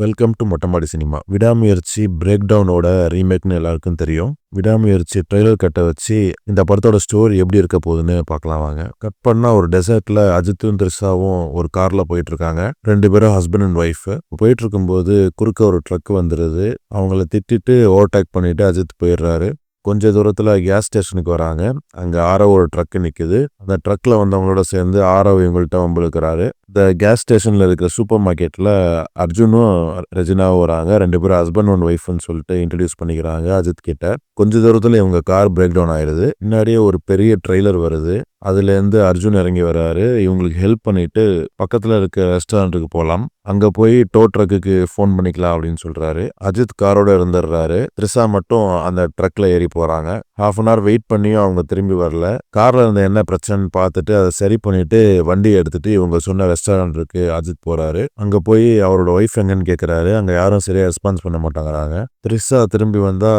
Welcome to மொட்டமாடி cinema. Vidaamuyarchi break டவுனோட ரீமேக்னு எல்லாருக்கும் தெரியும். விடாமுயற்சி ட்ரெய்லர் கட்ட வச்சு இந்த படத்தோட ஸ்டோரி எப்படி இருக்க போகுதுன்னு பார்க்கலாம் வாங்க. கட் பண்ணா ஒரு டெசர்ட்ல அஜித்தும் த்ரிஷாவும் ஒரு கார்ல போயிட்டு இருக்காங்க. 2 பேரும் ஹஸ்பண்ட் அண்ட் ஒய்ஃப். போயிட்டு இருக்கும்போது குறுக்க ஒரு ட்ரக் வந்துருது. அவங்கள திட்டிட்டு ஓவர்டேக் பண்ணிட்டு அஜித் போயிடுறாரு. கொஞ்ச தூரத்துல கேஸ் ஸ்டேஷனுக்கு வராங்க. அங்க ஆரவ் ஒரு ட்ரக் நிக்குது. அந்த ட்ரக்ல வந்தவங்களோட சேர்ந்து ஆரவ் இவங்கள்ட்ட வம்பிழுக்கிறாரு. இந்த கேஸ் ஸ்டேஷன்ல இருக்கிற சூப்பர் மார்க்கெட்ல அர்ஜுனும் ரெஜினாவும் வராங்க. 2 பேரும் ஹஸ்பண்ட் அண்ட் ஒய்ஃப்னு சொல்லிட்டு இன்ட்ரடியூஸ் பண்ணிக்கிறாங்க அஜித் கிட்ட. கொஞ்ச தூரத்துல இவங்க கார் பிரேக் டவுன் ஆயிடுது. பின்னாடியே ஒரு பெரிய ட்ரெய்லர் வருது. அதுல இருந்து அர்ஜுன் இறங்கி வராரு. இவங்களுக்கு ஹெல்ப் பண்ணிட்டு பக்கத்துல இருக்க ரெஸ்டாரண்ட்டுக்கு போலாம். அங்க போய் டோ ட்ரக்குக்கு ஃபோன் பண்ணிக்கலாம் அப்படின்னு சொல்றாரு. அஜித் காரோட இருந்துடுறாரு. த்ரிஷா மட்டும் அந்த ட்ரக்ல ஏறி போறாங்க. ஹாஃப் அன் ஹவர் வெயிட் பண்ணியும் அவங்க திரும்பி வரல. கார்ல இருந்த என்ன பிரச்சனைன்னு பார்த்துட்டு அதை சரி பண்ணிட்டு வண்டியை எடுத்துட்டு இவங்க சொன்ன ரெஸ்டாரண்ட்டுக்கு அஜித் போறாரு. அங்க போய் அவரோட ஒய்ஃப் எங்கன்னு கேட்கிறாரு. அங்க யாரும் சரியா ரெஸ்பான்ஸ் பண்ண மாட்டாங்கிறாங்க. த்ரிஷா திரும்பி வந்தா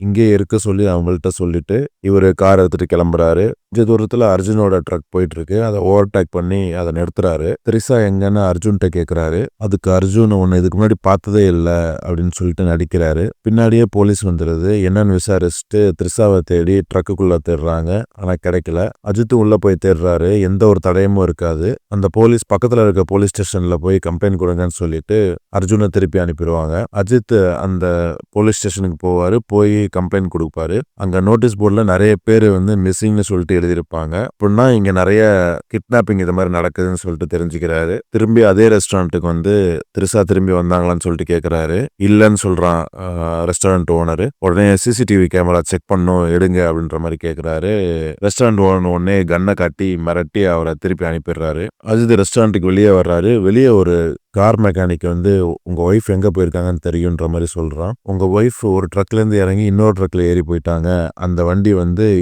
இங்கே இருக்க சொல்லி அவங்கள்ட்ட சொல்லிட்டு இவரு கார் எடுத்துட்டு கிளம்புறாரு. கொஞ்ச தூரத்துல அர்ஜுனோட ட்ரக் போயிட்டு இருக்கு. அதை ஓவர்டேக் பண்ணி அதை நிறுத்துறாரு. த்ரிஷா எங்கன்னு அர்ஜுன்கிட்ட கேட்கிறாரு. அதுக்கு அர்ஜுன் உன்னை இதுக்கு முன்னாடி பார்த்ததே இல்லை அப்படின்னு சொல்லிட்டு நடிக்கிறாரு. பின்னாடியே போலீஸ் வந்துருது. என்னன்னு விசாரிச்சுட்டு த்ரிஷாவை தேடி ட்ரக்குக்குள்ள தேடுறாங்க. ஆனா கிடைக்கல. அஜித் உள்ள போய் தேடுறாரு. எந்த ஒரு தடயமும் இருக்காது. அந்த போலீஸ் பக்கத்துல இருக்க போலீஸ் ஸ்டேஷன்ல போய் கம்ப்ளைண்ட் கொடுங்கன்னு சொல்லிட்டு அர்ஜுனை திருப்பி அனுப்பிடுவாங்க. அஜித் அந்த போலீஸ் ஸ்டேஷனுக்கு போவாரு. போய் கம்ப்ளைண்ட் கொடுப்பாரு. அங்க நோட்டீஸ் போர்ட்ல நிறைய பேர் மிஸ்ஸிங்னு சொல்லிட்டு எழுதியிருப்பாங்க. அப்படின்னா இங்க நிறைய கிட்னாப்பிங் இது மாதிரி நடக்குதுன்னு சொல்லிட்டு தெரிஞ்சுக்கிறாரு. திரும்பி அதே ரெஸ்டாரண்ட்டுக்கு வந்து த்ரிஷா திரும்பி வந்தாங்களான்னு சொல்லிட்டு கேட்கிறாரு. இல்லன்னு சொல்றான் ரெஸ்டாரண்ட் ஓனர். உடனே சிசிடிவி கேமரா செக் பண்ணும் எடுங்க அப்படின்ற மாதிரி கேட்கிறாரு. ரெஸ்டாரண்ட் ஓனர் உடனே கன்னை காட்டி மிரட்டி அவரை திருப்பி அனுப்பிடுறாரு. அஜித் ரெஸ்டாரண்ட்டுக்கு வெளியே வர்றாரு. வெளியே ஒரு கார் மெக்கானிக் உங்க ஒய்ஃப் எங்க போயிருக்காங்கன்னு தெரியுன்ற மாதிரி சொல்றான். உங்க ஒய்ஃப் ஒரு ட்ரக்ல இருந்து இறங்கி இன்னொரு ட்ரக்ல ஏறி போயிட்டாங்க. அந்த வண்டி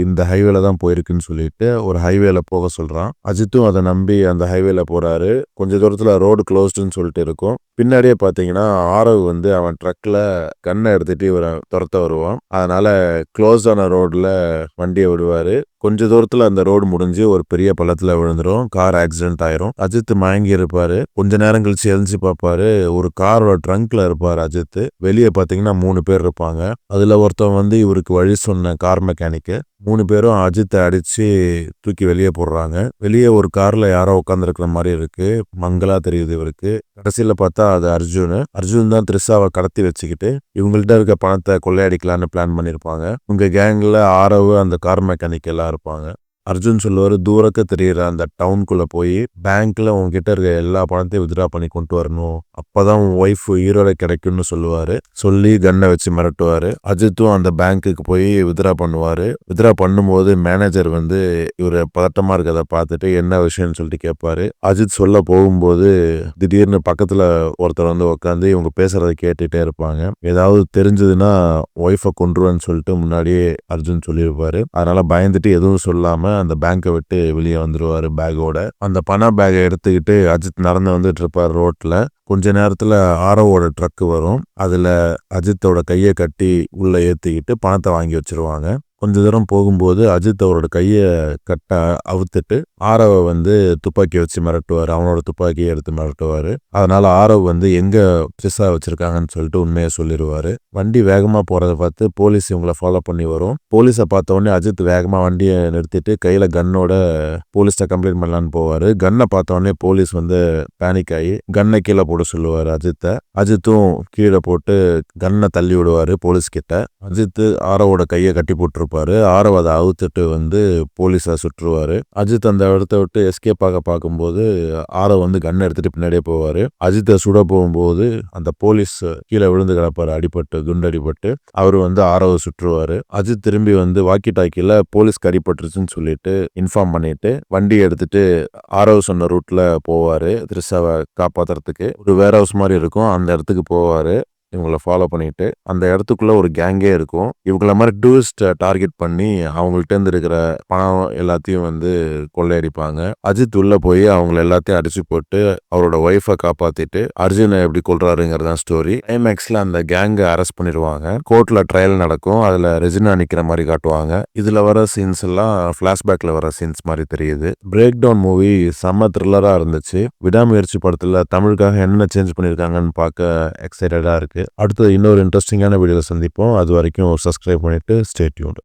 இந்த ஹைவேல தான் போயிருக்குன்னு சொல்லிட்டு ஒரு ஹைவேல போக சொல்றான். அஜித்தும் அதை நம்பி அந்த ஹைவேல போறாரு. கொஞ்ச தூரத்துல ரோடு க்ளோஸ்டுன்னு சொல்லிட்டு இருக்கும். பின்னாடியே பாத்தீங்கன்னா ஆரவ் அவன் ட்ரக்ல கண்ணை எடுத்துட்டு இவரை துரத்த வருவான். அதனால க்ளோஸ் ஆன ரோட்ல வண்டியை விடுவாரு. கொஞ்ச தூரத்துல அந்த ரோடு முடிஞ்சு ஒரு பெரிய பள்ளத்துல விழுந்துரும். கார் ஆக்சிடென்ட் ஆயிரும். அஜித் மயங்கி இருப்பாரு. கொஞ்ச நேரம் கழிச்சு எழுந்து பார்ப்பாரு. ஒரு காரோட ட்ரங்க்ல இருப்பாரு அஜித். வெளியே பாத்தீங்கன்னா 3 பேர் இருப்பாங்க. அதுல ஒருத்தன் இவருக்கு வழி சொன்ன கார் மெக்கானிக்கு. 3 பேரும் அஜித்தை அடிச்சு தூக்கி வெளியே போடுறாங்க. வெளியே ஒரு கார்ல யாரோ உட்காந்துருக்கிற மாதிரி இருக்கு. மங்களா தெரியுது இவருக்கு. கடைசியில பார்த்தா அது அர்ஜுன் தான் த்ரிஷாவை கடத்தி வச்சுக்கிட்டு இவங்கள்ட்ட இருக்க பணத்தை கொள்ளையடிக்கலான்னு பிளான் பண்ணிருப்பாங்க. உங்க கேங்ல ஆரவு அந்த கார் மெக்கானிக் எல்லாம் இருப்பாங்க. அர்ஜுன் சொல்லுவாரு, தூரக்க தெரியுற அந்த டவுனுக்குள்ள போய் பேங்க்ல உங்ககிட்ட இருக்க எல்லா பணத்தையும் வித்ட்ரா பண்ணி கொண்டு வரணும். அப்பதான் உன் ஒய்ஃப் உயிரோட கிடைக்கும்னு சொல்லுவாரு. சொல்லி கன்னை வச்சு மிரட்டுவாரு. அஜித்தும் அந்த பேங்க்குக்கு போய் வித்ட்ரா பண்ணுவாரு. வித்ட்ரா பண்ணும்போது மேனேஜர் இவரு பதட்டமா இருக்கிறத பார்த்துட்டு என்ன விஷயம்னு சொல்லிட்டு கேட்பாரு. அஜித் சொல்ல போகும்போது திடீர்னு பக்கத்துல ஒருத்தர் உட்காந்து இவங்க பேசுறத கேட்டுட்டே இருப்பாங்க. ஏதாவது தெரிஞ்சதுன்னா ஒய்ஃபை கொன்றுவேன்னு சொல்லிட்டு முன்னாடியே அர்ஜுன் சொல்லியிருப்பாரு. அதனால பயந்துட்டு எதுவும் சொல்லாம அந்த பேங்கை விட்டு வெளியே வந்துருவாரு பேக்கோட. அந்த பண பேக்கை எடுத்துக்கிட்டு அஜித் நடந்து வந்துட்டு இருப்பாரு ரோட்ல. கொஞ்ச நேரத்துல ஆரவோட ட்ரக் வரும். அதுல அஜித்தோட கையை கட்டி உள்ள ஏத்திக்கிட்டு பணத்தை வாங்கி வச்சிருவாங்க. கொஞ்ச தூரம் போகும்போது அஜித் அவரோட கையை கட்ட அவுத்துட்டு ஆரவை துப்பாக்கி வச்சு மிரட்டுவாரு. அவனோட துப்பாக்கியை எடுத்து மிரட்டுவாரு. அதனால ஆரவ் எங்க த்ரிஷா வச்சிருக்காங்கன்னு சொல்லிட்டு உண்மையை சொல்லிடுவாரு. வண்டி வேகமா போறதை பார்த்து போலீஸ் இவங்களை ஃபாலோ பண்ணி வரும். போலீஸை பார்த்த உடனே அஜித் வேகமா வண்டியை நிறுத்திட்டு கையில கன்னோட போலீஸ்ட கம்ப்ளைண்ட் பண்ணலான்னு போவாரு. கன்னை பார்த்த உடனே போலீஸ் பேனிக் ஆகி கன்னை கீழே போட சொல்லுவாரு அஜித்தை. அஜித்தும் கீழே போட்டு கன்னை தள்ளி விடுவாரு போலீஸ் கிட்ட. அஜித் ஆரவோட கையை கட்டி போட்டிருப்பாரு. ஆரவ் அதை அவுத்துட்டு போலீஸை சுற்றுவாரு. அஜித் அந்த இடத்த விட்டு எஸ்கேப் ஆக பார்க்கும்போது ஆரவ் கன் எடுத்துட்டு பின்னாடியே போவாரு. அஜித்தை சுட போகும்போது அந்த போலீஸ் கீழே விழுந்து கிடப்பாரு. அடிபட்டு குண்டடிபட்டு அவரு ஆரவ் சுற்றுவாரு. அஜித் திரும்பி வாக்கி டாக்கில போலீஸ்க்கு அடிபட்டுருச்சுன்னு சொல்லிட்டு இன்ஃபார்ம் பண்ணிட்டு வண்டி எடுத்துட்டு ஆரவ் சொன்ன ரூட்ல போவாரு. த்ரிஷாவை காப்பாத்துறதுக்கு ஒரு வேர் ஹவுஸ் மாதிரி இருக்கும். அந்த இடத்துக்கு போவாரு. இவங்கள ஃபாலோ பண்ணிட்டு அந்த இடத்துக்குள்ள ஒரு கேங்கே இருக்கும். இவங்கள மாதிரி டூரிஸ்ட் டார்கெட் பண்ணி அவங்கள்ட்ட இருந்து இருக்கிற பணம் எல்லாத்தையும் வந்து கொள்ளையடிப்பாங்க. அஜித் உள்ள போய் அவங்கள எல்லாத்தையும் அடிச்சு போட்டு அவரோட ஒய்ஃபை காப்பாத்திட்டு அர்ஜுனை எப்படி கொல்றாருங்கிறதான் ஸ்டோரி. கிளைமேக்ஸ்ல அந்த கேங்க அரெஸ்ட் பண்ணிடுவாங்க. கோர்ட்ல ட்ரையல் நடக்கும். அதுல ரெஜினா நிக்கிற மாதிரி காட்டுவாங்க. இதுல வர சீன்ஸ் எல்லாம் பிளாஷ்பேக்ல வர சீன்ஸ் மாதிரி தெரியுது. பிரேக் டவுன் மூவி செம்ம த்ரில்லரா இருந்துச்சு. விடாமுயற்சி படத்துல தமிழுக்காக என்ன சேஞ்ச் பண்ணிருக்காங்கன்னு பார்க்க எக்ஸைட்டடா இருக்கு. அடுத்து இன்னொரு இன்ட்ரெஸ்டிங்கான வீடியோல சந்திப்போம். அது வரைக்கும் சப்ஸ்கிரைப் பண்ணிட்டு ஸ்டே டியூன்ட்.